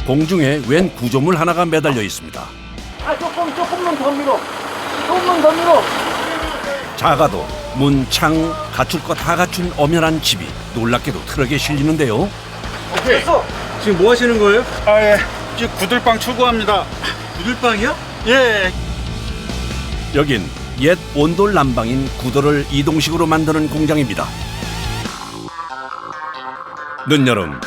공중에 웬 구조물 하나가 매달려 있습니다. 조금만 더 밀어. 조금만 더 밀어. 작아도 문, 창, 갖출 거 다 갖춘 엄연한 집이 놀랍게도 트럭에 실리는데요. 오케이. 지금 뭐 하시는 거예요? 예. 지금 구들빵 출고합니다. 구들빵이요? 예. 여긴 옛 온돌 난방인 구도를 이동식으로 만드는 공장입니다. 늦여름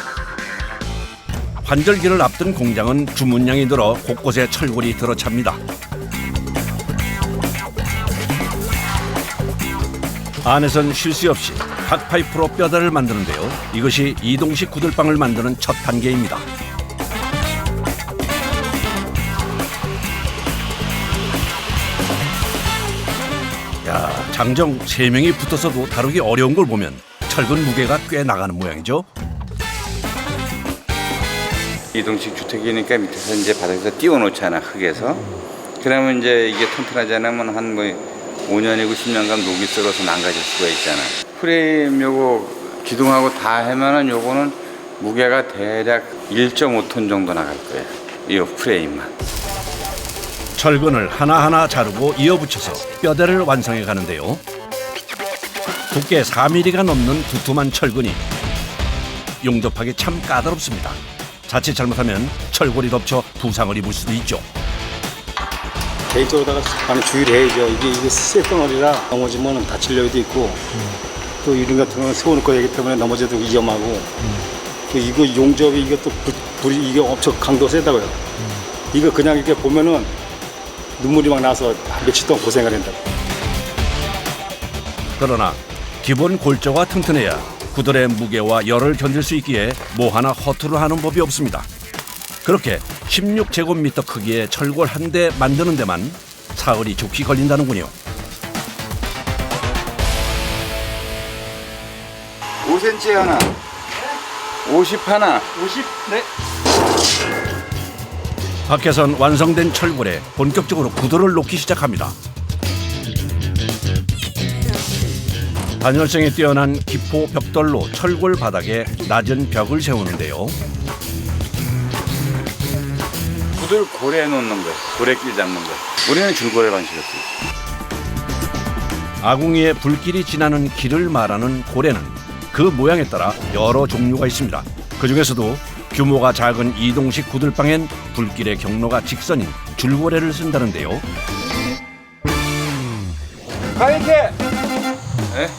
환절기를 앞둔 공장은 주문량이 늘어 곳곳에 철골이 들어찹니다. 안에선 쉴 새 없이 각 파이프로 뼈다를 만드는데요. 이것이 이동식 구들빵을 만드는 첫 단계입니다. 야, 장정 3명이 붙어서도 다루기 어려운 걸 보면 철근 무게가 꽤 나가는 모양이죠. 이동식 주택이니까 밑에서 이제 바닥에서 띄워놓잖아, 흙에서. 그러면 이제 이게 튼튼하지 않으면 한 뭐 5년이고 10년간 녹이 썩어서 망가질 수가 있잖아. 프레임 요거 기둥하고 다 하면은 요거는 무게가 대략 1.5톤 정도 나갈 거예요. 이 프레임만. 철근을 하나하나 자르고 이어붙여서 뼈대를 완성해 가는데요. 두께 4mm가 넘는 두툼한 철근이 용접하기 참 까다롭습니다. 자칫 잘못하면 철골이 덮쳐 부상을 입을 수도 있죠. 개인적으로다가 많이 주의를 해야죠. 이게 쇳덩어리라 넘어지면 다칠 여유도 있고 또 이런 같은 경우는 세워놓을 거기 때문에 넘어져도 위험하고 또 이거 용접이 이것도 불이 이게 엄청 강도가 세다고요. 이거 그냥 이렇게 보면은 눈물이 막 나서 며칠 동안 고생을 한다고. 그러나 기본 골조가 튼튼해야 구들의 무게와 열을 견딜 수 있기에 뭐 하나 허투루 하는 법이 없습니다. 그렇게 16제곱미터 크기의 철골 한 대 만드는 데만 사흘이 좋게 걸린다는군요. 5cm 하나, 50 하나. 50. 네. 밖에선 완성된 철골에 본격적으로 구도를 놓기 시작합니다. 단열성이 뛰어난 기포 벽돌로 철골 바닥에 낮은 벽을 세우는데요. 구들 고래 놓는 거예요. 고래길 잡는 거예요. 우리는 줄고래 방식이었어요. 아궁이에 불길이 지나는 길을 말하는 고래는 그 모양에 따라 여러 종류가 있습니다. 그 중에서도 규모가 작은 이동식 구들빵엔 불길의 경로가 직선인 줄고래를 쓴다는데요. 가이게. 네?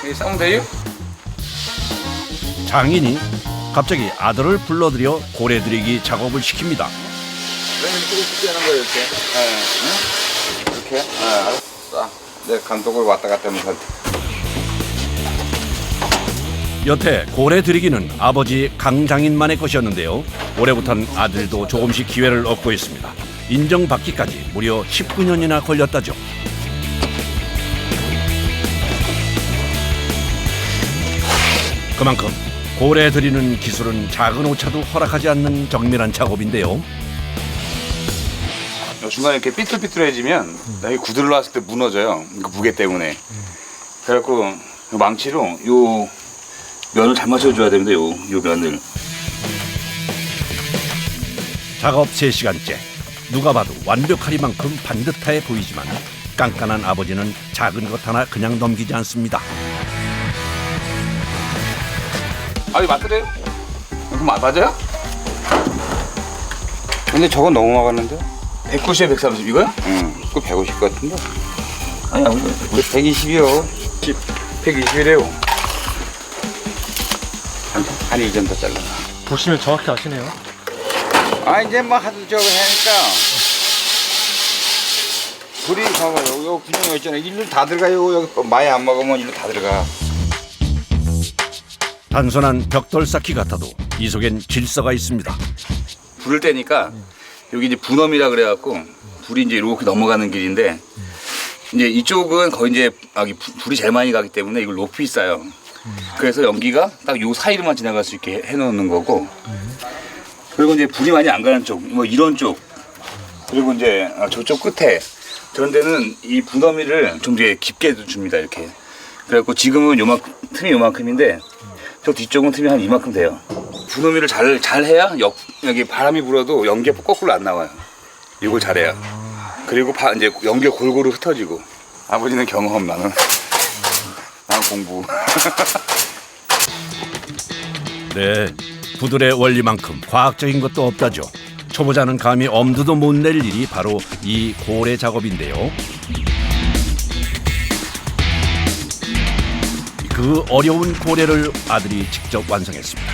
여기 싸우면 돼요? 장인이 갑자기 아들을 불러들여 고래들이기 작업을 시킵니다. 그러면 이렇게 하는 거예요, 이렇게. 네. 응? 이렇게. 알았어. 내 감독을 왔다 갔다 하면서. 여태 고래 들이기는 아버지 강장인만의 것이었는데요. 올해부터는 아들도 조금씩 기회를 얻고 있습니다. 인정받기까지 무려 19년이나 걸렸다죠. 그만큼 고래 들이는 기술은 작은 오차도 허락하지 않는 정밀한 작업인데요. 중간에 이렇게 삐뚤삐뚤해지면 여기 구들 놨을 때 무너져요. 그 무게 때문에. 그래갖고 요 망치로 요 면을 잘 맞춰줘야 됩니다. 요 면을. 작업 3시간째. 누가 봐도 완벽하리만큼 반듯해 보이지만 깐깐한 아버지는 작은 것 하나 그냥 넘기지 않습니다. 이거 맞더래요? 그럼 맞아요? 근데 저건 너무 막았는데? 190에 130 이거야? 응, 그거 150 같은데? 아니야, 120이요. 120이래요. 한 2점 더 잘라. 보시면 정확히 아시네요. 이제 뭐 하도 저거 하니까. 불이 봐봐요. 여기 분명히 있잖아요. 일로 다 들어가요. 여기 많이 안 먹으면 일로 다 들어가. 단순한 벽돌 쌓기 같아도 이 속엔 질서가 있습니다. 불을 떼니까 여기 이제 분엄이라 그래갖고 불이 이제 이렇게 넘어가는 길인데 이제 이쪽은 거의 이제 불이 제일 많이 가기 때문에 이걸 높이 쌓아요. 그래서 연기가 딱 요 사이로만 지나갈 수 있게 해놓는 거고 그리고 이제 불이 많이 안 가는 쪽, 뭐 이런 쪽 그리고 이제 저쪽 끝에 저런 데는 이 분어미를 좀 이제 깊게 줍니다 이렇게. 그래갖고 지금은 요만큼 틈이 요만큼인데 저 뒤쪽은 틈이 한 이만큼 돼요. 분호미를 잘 해야 여기 바람이 불어도 연기가 거꾸로 안 나와요. 이걸 잘해야. 그리고 이제 연기가 골고루 흩어지고. 아버지는 경험, 나는 공부. 네, 구들의 원리만큼 과학적인 것도 없다죠. 초보자는 감히 엄두도 못 낼 일이 바로 이 고래 작업인데요. 그 어려운 고래를 아들이 직접 완성했습니다.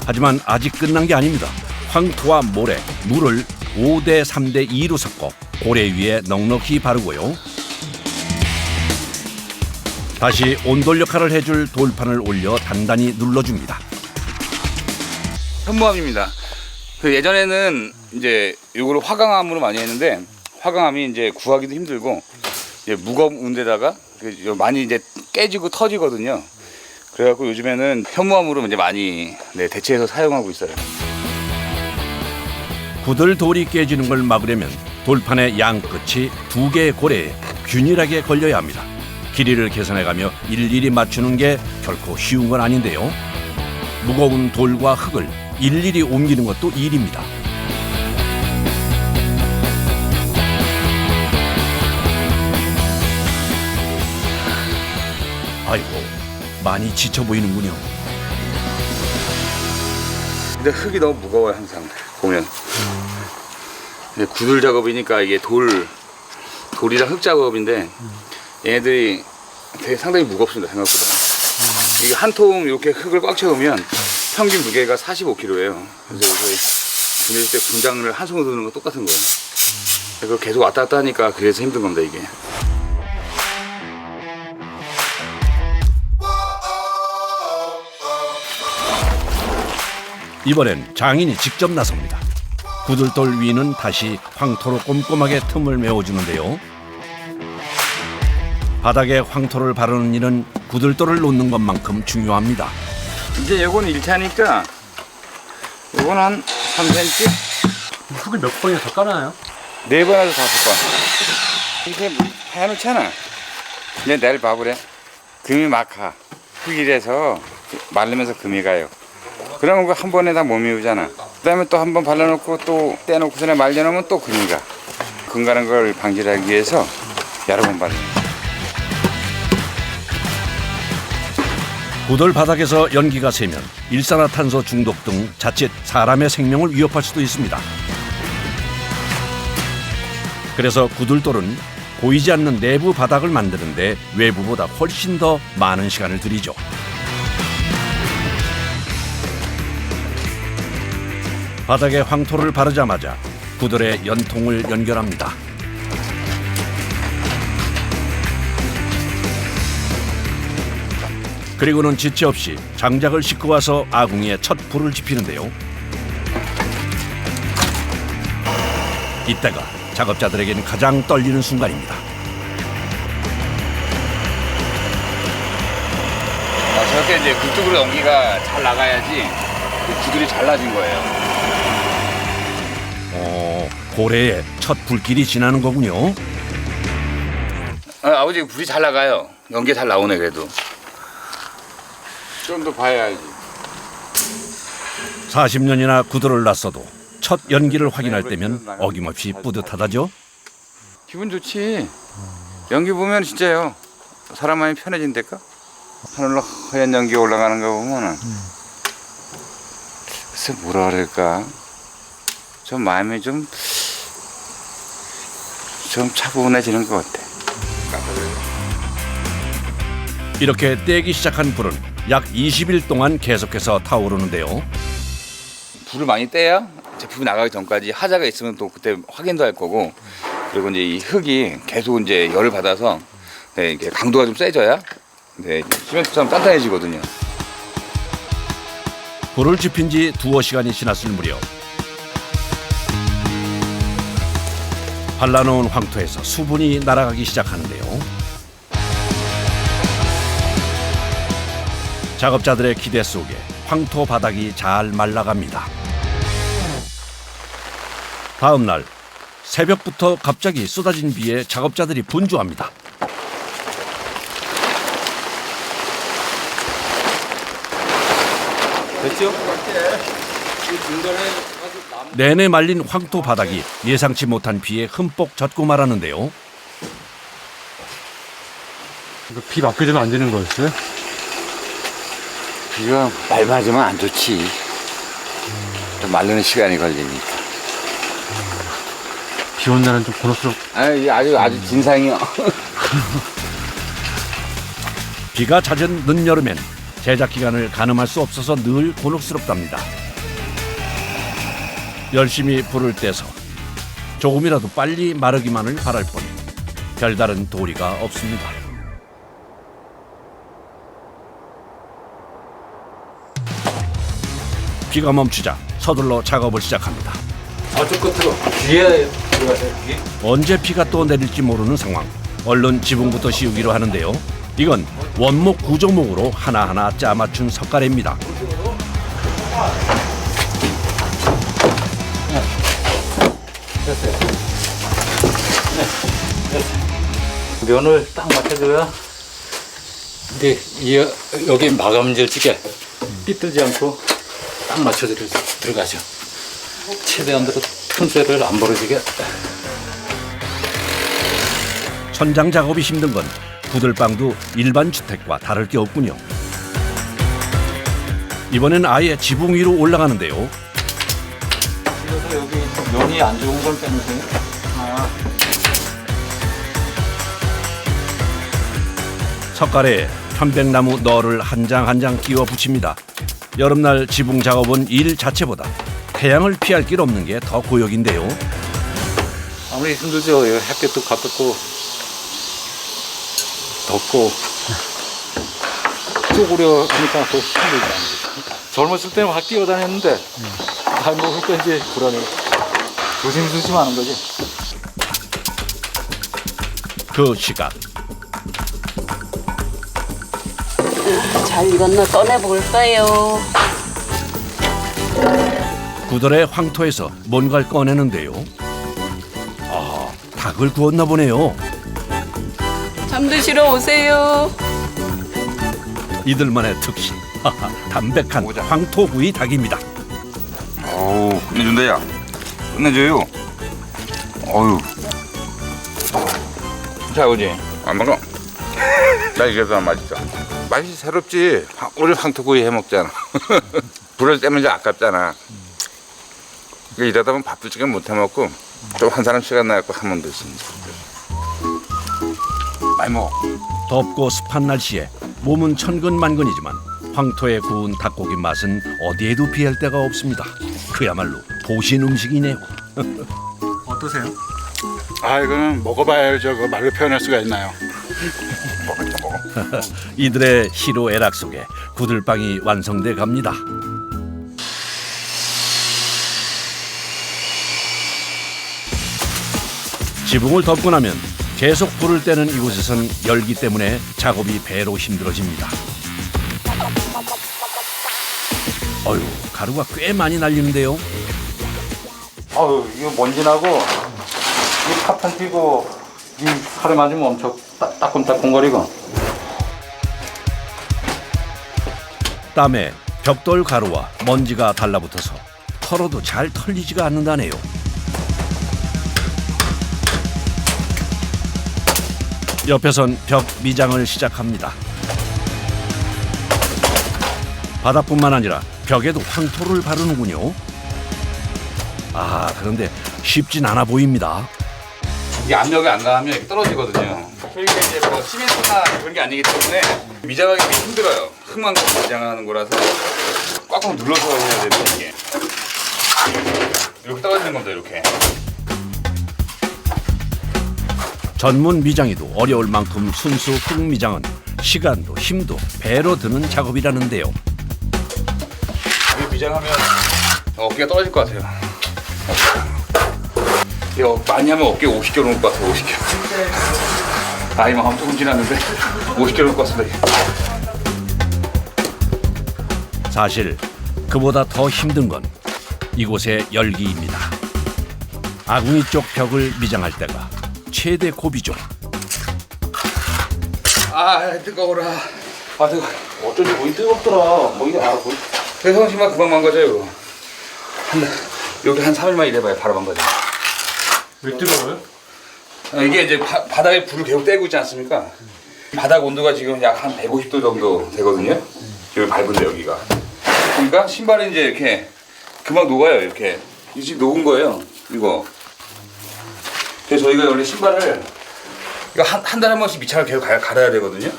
하지만 아직 끝난 게 아닙니다. 황토와 모래, 물을 5대 3대 2로 섞어 고래 위에 넉넉히 바르고요. 다시 온돌 역할을 해줄 돌판을 올려 단단히 눌러줍니다. 현무암입니다. 그 예전에는 이제 이거를 화강암으로 많이 했는데 화강암이 이제 구하기도 힘들고 이제 무거운 데다가 많이 이제 깨지고 터지거든요. 그래갖고 요즘에는 현무암으로 이제 많이 대체해서 사용하고 있어요. 구들 돌이 깨지는 걸 막으려면 돌판의 양 끝이 2개의 고래에 균일하게 걸려야 합니다. 길이를 계산해가며 일일이 맞추는 게 결코 쉬운 건 아닌데요. 무거운 돌과 흙을 일일이 옮기는 것도 일입니다. 아이고, 많이 지쳐 보이는군요. 근데 흙이 너무 무거워요, 항상 보면. 이제 구들 작업이니까 이게 돌이랑 흙 작업인데 얘네들이 되게 상당히 무겁습니다, 생각보다. 이게 한 통 이렇게 흙을 꽉 채우면 평균 무게가 45kg예요. 그래서 저희 보낼 때 분장을 한 손으로 드는 거 똑같은 거예요. 그래서 계속 왔다 갔다 하니까 그래서 힘든 겁니다, 이게. 이번엔 장인이 직접 나섭니다. 구들돌 위는 다시 황토로 꼼꼼하게 틈을 메워주는데요. 바닥에 황토를 바르는 일은 구들돌을 놓는 것만큼 중요합니다. 이제 요거는 1차니까 요거는 한 3cm? 흙을 몇 번이나 더 깔아요? 4번에서 5번. 이렇게 해놓잖아. 이제 내일 봐보래. 금이 막 가. 흙이라서 말리면서 금이 가요. 그러면 그 한 번에 다 못 메우잖아. 그 다음에 또 한 번 발라놓고 또 떼놓고서 말려놓으면 또 금이 가. 금 가는 걸 방지하기 위해서 여러 번 발라요. 구들 바닥에서 연기가 새면 일산화탄소 중독 등 자칫 사람의 생명을 위협할 수도 있습니다. 그래서 구들돌은 보이지 않는 내부 바닥을 만드는데 외부보다 훨씬 더 많은 시간을 들이죠. 바닥에 황토를 바르자마자 구들의 연통을 연결합니다. 그리고는 지체 없이 장작을 싣고 와서 아궁이에 첫 불을 지피는데요. 이때가 작업자들에게는 가장 떨리는 순간입니다. 저렇게 이제 그쪽으로 연기가 잘 나가야지 구들이 잘라진 거예요. 고래에 첫 불길이 지나는 거군요. 아버지 불이 잘 나가요. 연기 잘 나오네 그래도. 좀 더 봐야 알지. 40년이나 구들을 놨어도 첫 연기를 확인할 때면 어김없이 뿌듯하다죠. 기분 좋지. 연기 보면 진짜요. 사람 마음이 편해진달까? 하늘로 하얀 연기 올라가는 거 보면은 글쎄 뭐라 그럴까? 좀 마음이 좀 차분해지는 것 같아. 이렇게 떼기 시작한 불은 약 20일 동안 계속해서 타오르는데요. 불을 많이 떼야 제품이 나가기 전까지 하자가 있으면 또 그때 확인도 할 거고, 그리고 이제 이 흙이 계속 이제 열을 받아서 이게 강도가 좀 세져야 시멘트처럼 단단해지거든요. 불을 지핀 지 2시간이 지났을 무렵 발라놓은 황토에서 수분이 날아가기 시작하는데요. 작업자들의 기대 속에 황토 바닥이 잘 말라갑니다. 다음 날 새벽부터 갑자기 쏟아진 비에 작업자들이 분주합니다. 됐죠? 내내 말린 황토 바닥이 예상치 못한 비에 흠뻑 젖고 말았는데요. 이거 비 맞게 되면 안 되는 거였어요? 비가 말 맞으면 안 좋지. 좀 마르는 시간이 걸리니까. 비 온 날은 좀 곤혹스럽. 아주 진상이요. 비가 잦은 늦여름엔 제작 기간을 가늠할 수 없어서 늘 곤혹스럽답니다. 열심히 불을 떼서 조금이라도 빨리 마르기만을 바랄 뿐 별다른 도리가 없습니다. 비가 멈추자 서둘러 작업을 시작합니다. 저쪽 끝으로. 뒤에 들어가세요, 뒤에. 언제 비가 또 내릴지 모르는 상황. 얼른 지붕부터 씌우기로 하는데요. 이건 원목 구조목으로 하나하나 짜맞춘 석가래입니다. 면을 딱 맞춰줘야. 근데 여기 마감질 찌개 삐뚤지 않고 딱 맞춰 들어가죠. 최대한으로 틈새를 안 벌어지게. 천장 작업이 힘든 건 구들방도 일반 주택과 다를 게 없군요. 이번엔 아예 지붕 위로 올라가는데요. 그래서 여기 면이 안 좋은 걸 빼놓으세요. 석가래에 편백나무 너를 한 장 한 장 끼워 붙입니다. 여름날 지붕 작업은 일 자체보다 태양을 피할 길 없는 게 더 고역인데요. 아무리 힘들죠. 여기 햇빛도 가깝고 덥고 쪼그려 하니까 더 힘들죠. 젊었을 때는 확 뛰어다녔는데 나이 먹으니까 이제 불안해. 조심조심 하는 거지. 그 시각 잘 익었나 꺼내볼까요? 구들의 황토에서 뭔가를 꺼내는데요. 아, 닭을 구웠나 보네요. 잠드시러 오세요. 이들만의 특식. 하하, 담백한 황토구이 닭입니다. 어우, 끝내준다, 야. 끝내줘요. 어휴. 자, 오지. 안 먹어. 나 이게 더 맛있어. 맛이 새롭지. 우리 황토구이 해 먹잖아. 불을 떼면 이제 아깝잖아. 그러니까 이러다 보면 밥도 지금 못 해 먹고 좀 한 사람 시간 나갖고 하면 됐습니다. 많이 먹어. 덥고 습한 날씨에 몸은 천근만근이지만 황토에 구운 닭고기 맛은 어디에도 비할 데가 없습니다. 그야말로 보신 음식이네요. 어떠세요? 이거는 먹어봐야죠. 그 말로 표현할 수가 있나요? 이들의 희로애락 속에 구들빵이 완성돼 갑니다. 지붕을 덮고 나면 계속 불을 떼는 이곳에선 열기 때문에 작업이 배로 힘들어집니다. 어휴, 가루가 꽤 많이 날리는데요. 이거 먼지 나고 이 파탄 튀고 이 칼에 맞으면 엄청 따끔따끔거리고. 땀에 벽돌 가루와 먼지가 달라붙어서 털어도 잘 털리지가 않는다네요. 옆에선 벽 미장을 시작합니다. 바닥뿐만 아니라 벽에도 황토를 바르는군요. 아, 그런데 쉽진 않아 보입니다. 이게 압력이 안 가면 이렇게 떨어지거든요. 그러니까 이제 뭐 시멘트나 그런 게 아니기 때문에 미장하기 힘들어요. 흙만 미장하는 거라서 꽉꽉 눌러서 해야 되는 이게. 이렇게 떨어지는 겁니다. 이렇게. 전문 미장이도 어려울 만큼 순수 흙 미장은 시간도 힘도 배로 드는 작업이라는데요. 이거 미장하면 어깨가 떨어질 것 같아요. 이거 많이 하면 어깨 50kg 넘을 것 같아요. 50kg. 나이만 조금 지났는데 50kg 넘을 것 같습니다. 사실 그보다 더 힘든 건 이곳의 열기입니다. 아궁이 쪽 벽을 미장할 때가 최대 고비죠. 아 뜨거워라. 아 뜨거. 어쩐지 목이 뜨겁더라. 목이 그래서 신발 금방 망가져요. 여기 한 3일만 일해봐요. 바로 망가져요. 왜 뜨거워요? 이게 이제 바닥에 불을 계속 떼고 있지 않습니까? 바닥 온도가 지금 약 한 150도 정도 되거든요. 여기 밟은데 여기가. 그러니까 신발이 이제 이렇게 금방 녹아요. 이렇게. 이 지금 녹은 거예요. 이거. 그래서 저희가 원래 신발을 이거 한 달에 한 번씩 밑창을 계속 갈아야 되거든요.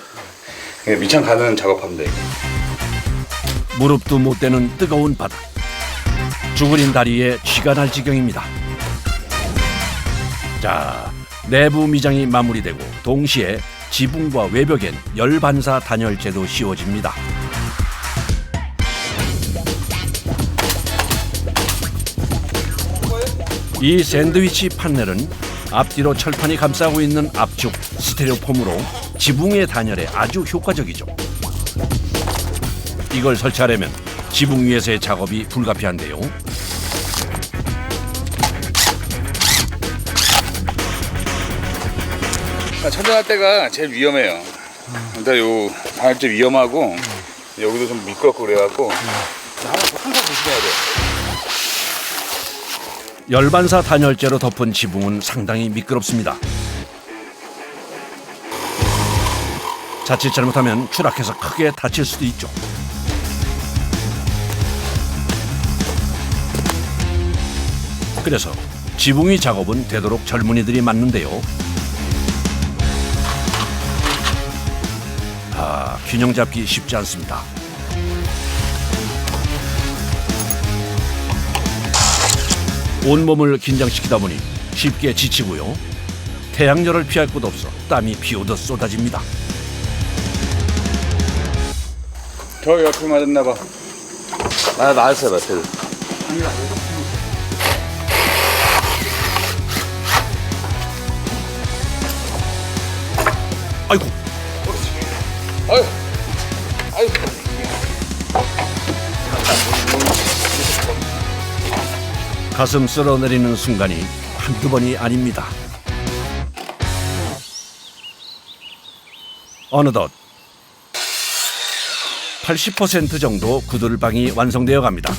밑창 가는 작업합니다. 무릎도 못 대는 뜨거운 바닥. 죽으린 다리에 쥐가 날 지경입니다. 자, 내부 미장이 마무리되고 동시에 지붕과 외벽엔 열반사 단열재도 씌워집니다. 이 샌드위치 판넬은 앞뒤로 철판이 감싸고 있는 압축 스테레오폼으로 지붕의 단열에 아주 효과적이죠. 이걸 설치하려면 지붕 위에서의 작업이 불가피한데요. 천장할 때가 제일 위험해요. 일단 요 단열재 위험하고 여기도 좀 미끄럽고 그래갖고 항상 조심해야 돼요. 열반사 단열재로 덮은 지붕은 상당히 미끄럽습니다. 자칫 잘못하면 추락해서 크게 다칠 수도 있죠. 그래서 지붕 위 작업은 되도록 젊은이들이 맡는데요. 균형 잡기 쉽지 않습니다. 온몸을 긴장시키다 보니 쉽게 지치고요. 태양열을 피할 곳 없어 땀이 비오듯 쏟아집니다. 저 옆에 맞았나봐. 나왔어요, 마트. 아이고, 아유, 아유. 가슴 쓸어내리는 순간이 한두 번이 아닙니다. 어느덧 80% 정도 구들방이 완성되어 갑니다.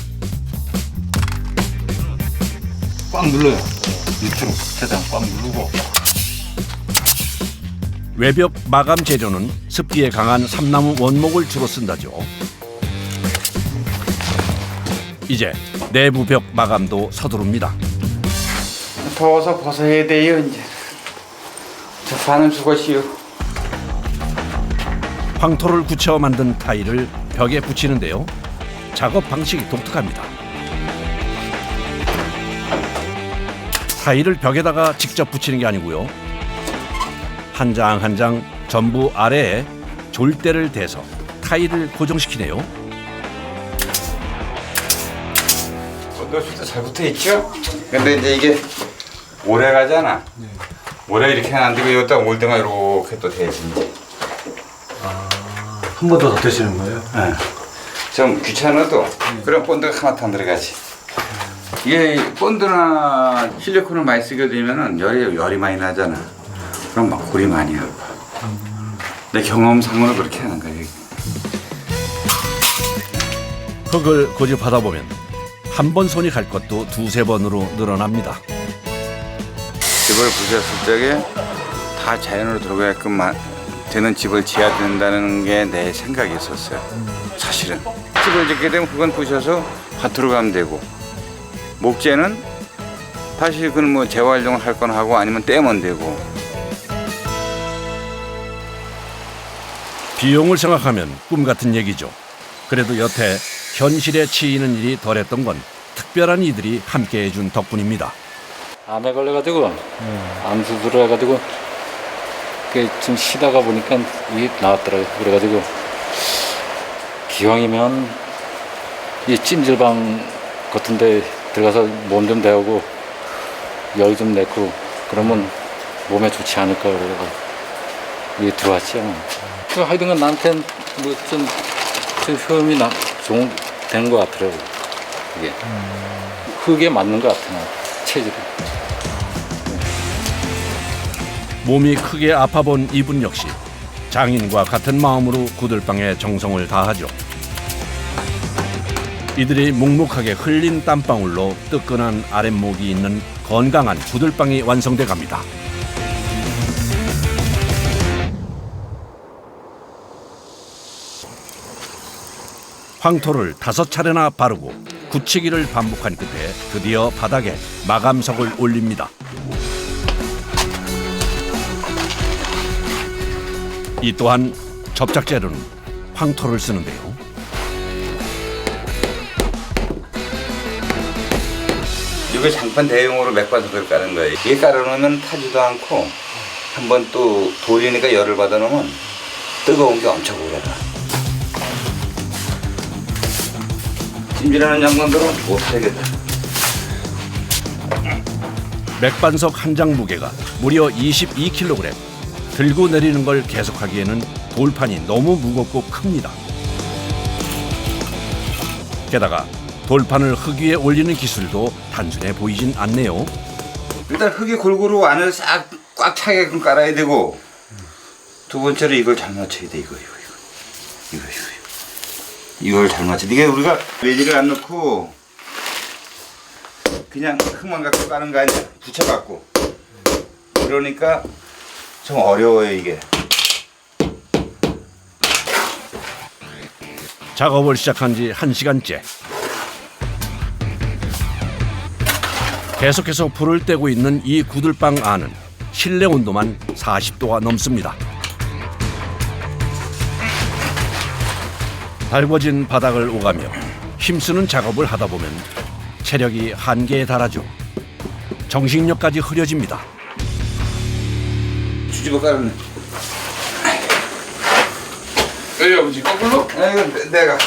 꽉 눌러요. 밑으로 최대한 꽉 누르고. 외벽 마감 재료는 습기에 강한 삼나무 원목을 주로 쓴다죠. 이제 내부 벽 마감도 서두릅니다. 더워서 벗어야 돼요, 이제. 저 반은 수고시요. 황토를 굳혀 만든 타일을 벽에 붙이는데요. 작업 방식이 독특합니다. 타일을 벽에다가 직접 붙이는 게 아니고요. 한 장 한 장 전부 아래에 졸대를 대서 타일을 고정시키네요. 온도수도 잘 붙어있죠? 근데 이제 이게 오래 가잖아. 오래 이렇게 안 되고 여기다 올드가 이렇게 또 돼야지. 한 번 더 덧대시는 거예요? 네. 좀 귀찮아도 그럼 본드가 하나도 안 들어가지. 이게 본드나 실리콘을 많이 쓰게 되면은 열이 많이 나잖아. 그럼 막 골이 많이 아파. 내 경험상으로 그렇게 하는 거야. 흙을 고집하다 보면 한 번 손이 갈 것도 두세 번으로 늘어납니다. 집을 부셨을 적에 다 자연으로 들어가게끔 되는 집을 지어야 된다는 게 내 생각이었어요. 사실은 집을 짓게 되면 그건 부셔서 밭으로 가면 되고, 목재는 다시 그건 뭐 재활용을 할 건 하고 아니면 떼면 되고. 비용을 생각하면 꿈 같은 얘기죠. 그래도 여태 현실에 치이는 일이 덜했던 건 특별한 이들이 함께해 준 덕분입니다. 암에 걸려가지고 암 수술해가지고 좀 쉬다가 보니까 이게 나왔더라고요. 그래가지고 기왕이면 이 찜질방 같은데 들어가서 몸 좀 데우고 열 좀 내고 그러면 몸에 좋지 않을까 그래서 이게 들어왔죠. 하여튼간 나한테는 뭐좀 효험이 되는 것 같더라고요. 이게 흙에 맞는 것 같아요. 체질이. 몸이 크게 아파본 이분 역시 장인과 같은 마음으로 구들방에 정성을 다하죠. 이들이 묵묵하게 흘린 땀방울로 뜨끈한 아랫목이 있는 건강한 구들방이 완성돼 갑니다. 황토를 5차례나 바르고 굳히기를 반복한 끝에 드디어 바닥에 마감석을 올립니다. 이 또한 접착제로는 황토를 쓰는데요. 이거 장판 대용으로 맥반석을 까는 거예요. 이게 깔아놓으면 타지도 않고 한번 또 돌이니까 열을 받아놓으면 뜨거운 게 엄청 오래 가. 찜질하는 장관들은 못 되겠다. 맥반석 한 장 무게가 무려 22kg. 들고 내리는 걸 계속하기에는 돌판이 너무 무겁고 큽니다. 게다가 돌판을 흙 위에 올리는 기술도 단순해 보이진 않네요. 일단 흙이 골고루 안을 싹 꽉 차게끔 깔아야 되고, 두 번째로 이걸 잘 맞춰야 돼. 이걸 잘 맞춰야 돼. 이게 우리가 매질을 안 넣고 그냥 흙만 갖고 까는 거 아니야. 붙여갖고. 그러니까 좀 어려워요, 이게. 작업을 시작한 지 1시간째. 계속해서 불을 떼고 있는 이 구들방 안은 실내 온도만 40도가 넘습니다. 달궈진 바닥을 오가며 힘쓰는 작업을 하다 보면 체력이 한계에 달하죠. 정신력까지 흐려집니다. 뒤집어 깔았네. 왜 아버지 거꾸로? 이거 내가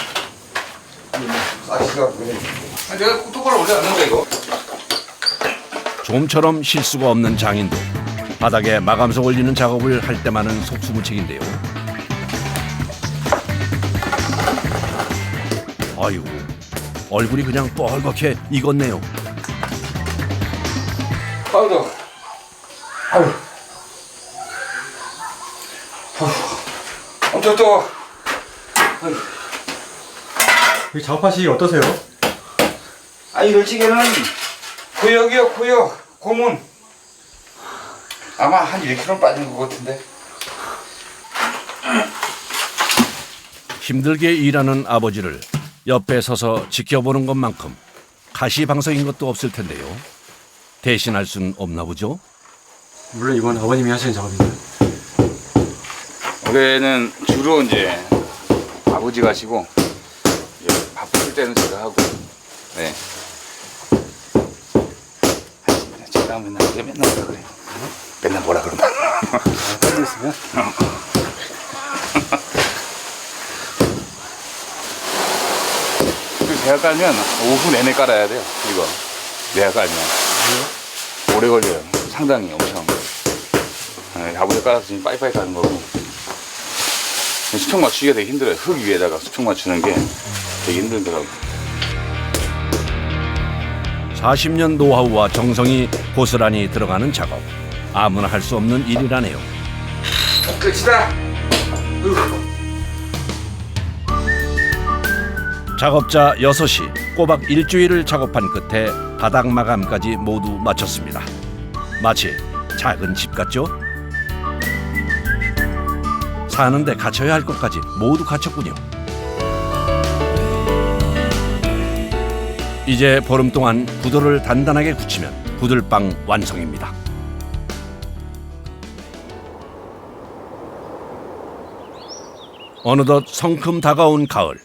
싹시가 내가 똑바로 올려놨는데 이거. 좀처럼 실수가 없는 장인도 바닥에 마감석 올리는 작업을 할 때만은 속수무책인데요. 아유, 얼굴이 그냥 뻘겋게 익었네요. 아우 아유 엄청 더워. 이 작업하시기 어떠세요? 아, 이럴 적에는 고역이요, 고역, 고문. 아마 한 1kg 빠진 것 같은데. 힘들게 일하는 아버지를 옆에 서서 지켜보는 것만큼 가시방석인 것도 없을 텐데요. 대신할 순 없나 보죠? 물론 이건 아버님이 하시는 작업인가요? 올해는 주로 이제 아버지가 하시고 이제 바쁠 때는 제가 하고. 네. 제가 맨날 뭐라 그래. 맨날 뭐라 그러나. 빨리 있으면 제가 깔면 오후 내내 깔아야 돼요. 이거 내가 깔면 오래 걸려요. 상당히 엄청. 네, 아버지 깔아서 지금 빠이빠이 까는 거고. 수평 맞추기가 되게 힘들어요. 흙 위에다가 수평 맞추는 게 되게 힘들더라고요. 40년 노하우와 정성이 고스란히 들어가는 작업. 아무나 할 수 없는 일이라네요. 끝이다. 작업자 6이 꼬박 일주일을 작업한 끝에 바닥 마감까지 모두 마쳤습니다. 마치 작은 집 같죠? 사는데 갖춰야 할 것까지 모두 갖췄군요. 이제 보름 동안 구들을 단단하게 굳히면 구들방 완성입니다. 어느덧 성큼 다가온 가을.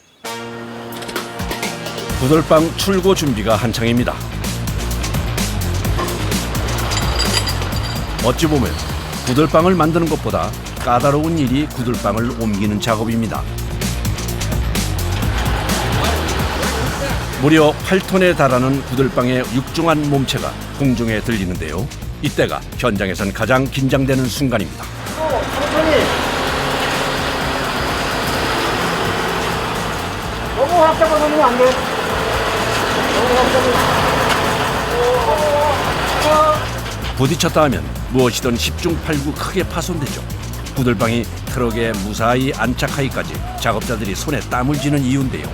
구들방 출고 준비가 한창입니다. 어찌 보면 구들방을 만드는 것보다 까다로운 일이 구들방을 옮기는 작업입니다. 무려 8톤에 달하는 구들방의 육중한 몸체가 공중에 들리는데요. 이때가 현장에선 가장 긴장되는 순간입니다. 너무 확장을 하면 안 돼. 너무 확장을. 부딪혔다 하면 무엇이든 10중 8구 크게 파손되죠. 구들방이 트럭에 무사히 안착하기까지 작업자들이 손에 땀을 쥐는 이유인데요.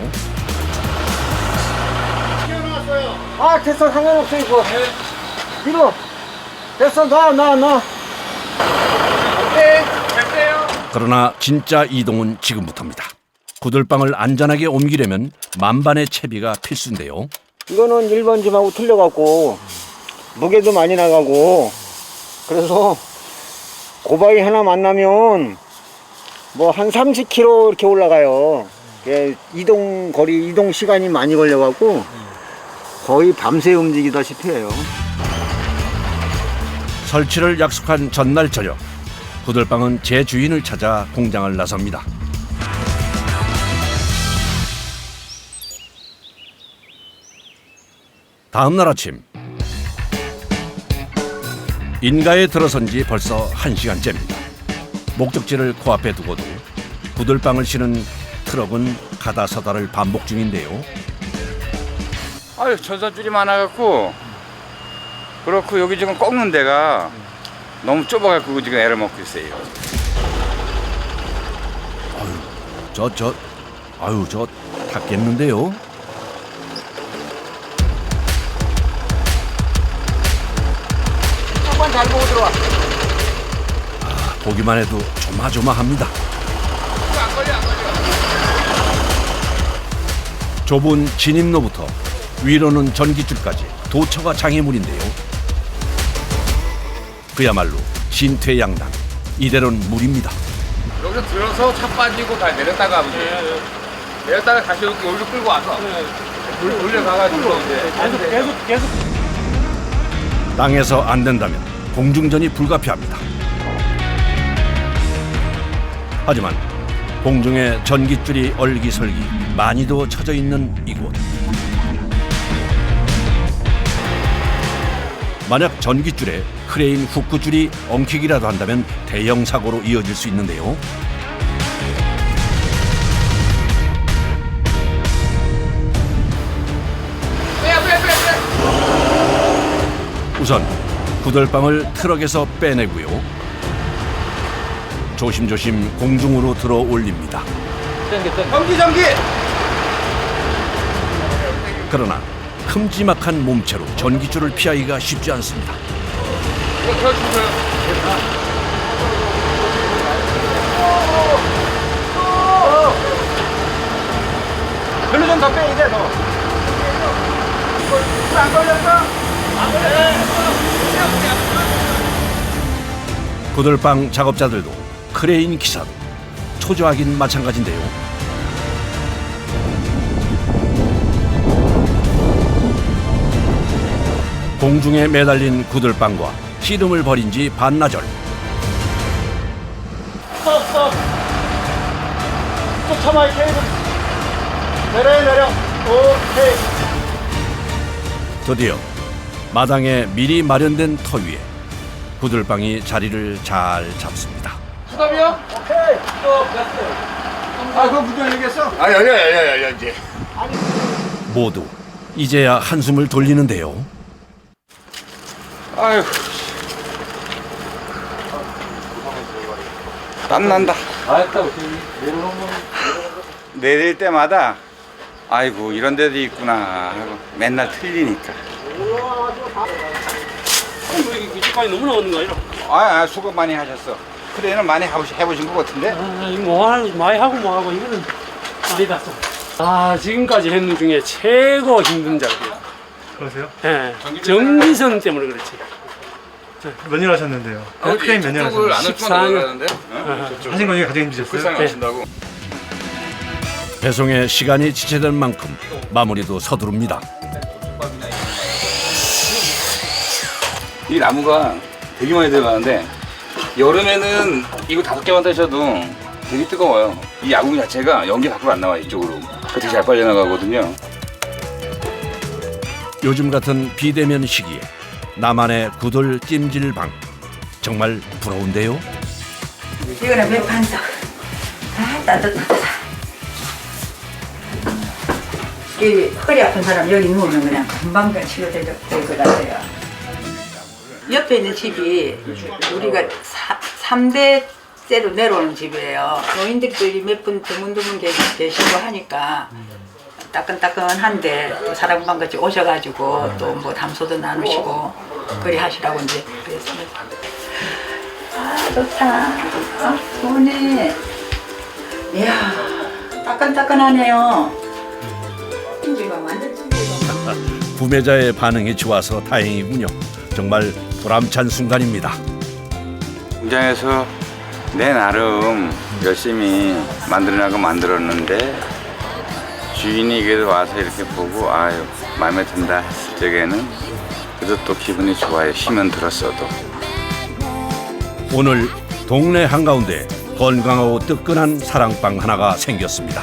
아 됐어 상관없어 이거. 밀어. 됐어 놔. 그러나 진짜 이동은 지금부터입니다. 구들방을 안전하게 옮기려면 만반의 채비가 필수인데요. 이거는 일반 집하고 틀려갖고 무게도 많이 나가고 그래서 고바위 하나 만나면 뭐 한 30km 이렇게 올라가요. 예, 이동 시간이 많이 걸려갖고 거의 밤새 움직이다시피 해요. 설치를 약속한 전날 저녁, 구들방은 제 주인을 찾아 공장을 나섭니다. 다음 날 아침, 인가에 들어선 지 벌써 1시간째입니다. 목적지를 코앞에 두고도 구들방을 실은 트럭은 가다 서다를 반복 중인데요. 아유 전선줄이 많아갖고 그렇고 여기 지금 꺾는 데가 너무 좁아갖고 지금 애를 먹고 있어요. 저 탔겠는데요. 한번 잘 보고 들어와. 보기만 해도 조마조마합니다. 좁은 진입로부터 위로는 전기줄까지 도처가 장애물인데요. 그야말로 진퇴양난, 이대로는 무리입니다. 여기서 들어서 차 빠지고 다 내렸다가 아버지. 내렸다가 다시 여기 여기로 끌고 와서 올려가가지고 이제 계속. 땅에서 안 된다면 공중전이 불가피합니다. 하지만 공중에 전깃줄이 얼기설기 많이도 쳐져 있는 이곳. 만약 전깃줄에 크레인 후크줄이 엉키기라도 한다면 대형 사고로 이어질 수 있는데요. 우선 구들방을 트럭에서 빼내고요. 조심조심 공중으로 들어 올립니다. 전기! 그러나 큼지막한 몸체로 전기줄을 피하기가 쉽지 않습니다. 별로 좀 더 빼, 이제 더. 안 걸렸어? 구들방 작업자들도 크레인 기사도 초조하긴 마찬가지인데요. 공중에 매달린 구들방과 씨름을 벌인 지 반나절. 스톱. 또 참아, 이 케이블. 내려. 오케이. 드디어 마당에 미리 마련된 터 위에 구들방이 자리를 잘 잡습니다. 수담이요? 오케이. 스톱, 됐어. 아, 그거 무슨 얘기했어? 아 열려 이제. 모두 이제야 한숨을 돌리는데요. 아유 땀난다. 내릴 때마다 아이고 이런 데도 있구나 하고 맨날 틀리니까. 이쪽까지 너무 나오는 거 아니라? 아 수고 많이 하셨어. 크레인을 많이 해보신 것 같은데? 많이 하고 뭐하고 이거는 아니다. 지금까지 했는 중에 최고 힘든 작업이야. 그러세요? 예, 전기선 때문에 그렇지. 몇 년 하셨는데요? 크레인 몇 년 쪽을 안 하셨어요? 할 14년. 하는데? 하신 거 중에 가장 힘드셨어요? 불쌍히 네. 하신다고. 배송에 시간이 지체된 만큼 마무리도 서두릅니다. 이 나무가 되게 많이 들어가는데 여름에는 이거 5개만 따셔도 되게 뜨거워요. 이 야구 자체가 연기 밖으로 안 나와요, 이쪽으로. 되게 잘 빨려나가거든요. 요즘 같은 비대면 시기에 나만의 구들 찜질방, 정말 부러운데요. 이거는 몇 판석. 따뜻하다. 이 허리 아픈 사람 여기 누우면 그냥 금방 치료될 것 같아요. 옆에 있는 집이 우리가 3대째로 내려오는 집이에요. 노인들끼리 몇 분 드문드문 계시고 하니까 따끈따끈한데 또 사랑방 같이 오셔가지고 또 뭐 담소도 나누시고 그리 하시라고 이제 그랬습니다. 아 좋다. 아 좋네. 이야 따끈따끈하네요. 찜질가 완전 찜질가. 구매자의 반응이 좋아서 다행이군요. 정말 보람찬 순간입니다. 공장에서 내 나름 열심히 만들어나고 만들었는데 주인이 그래도 와서 이렇게 보고 아유 마음에 든다 했을 적에는 그래도 또 기분이 좋아요. 힘은 들었어도. 오늘 동네 한가운데 건강하고 뜨끈한 사랑방 하나가 생겼습니다.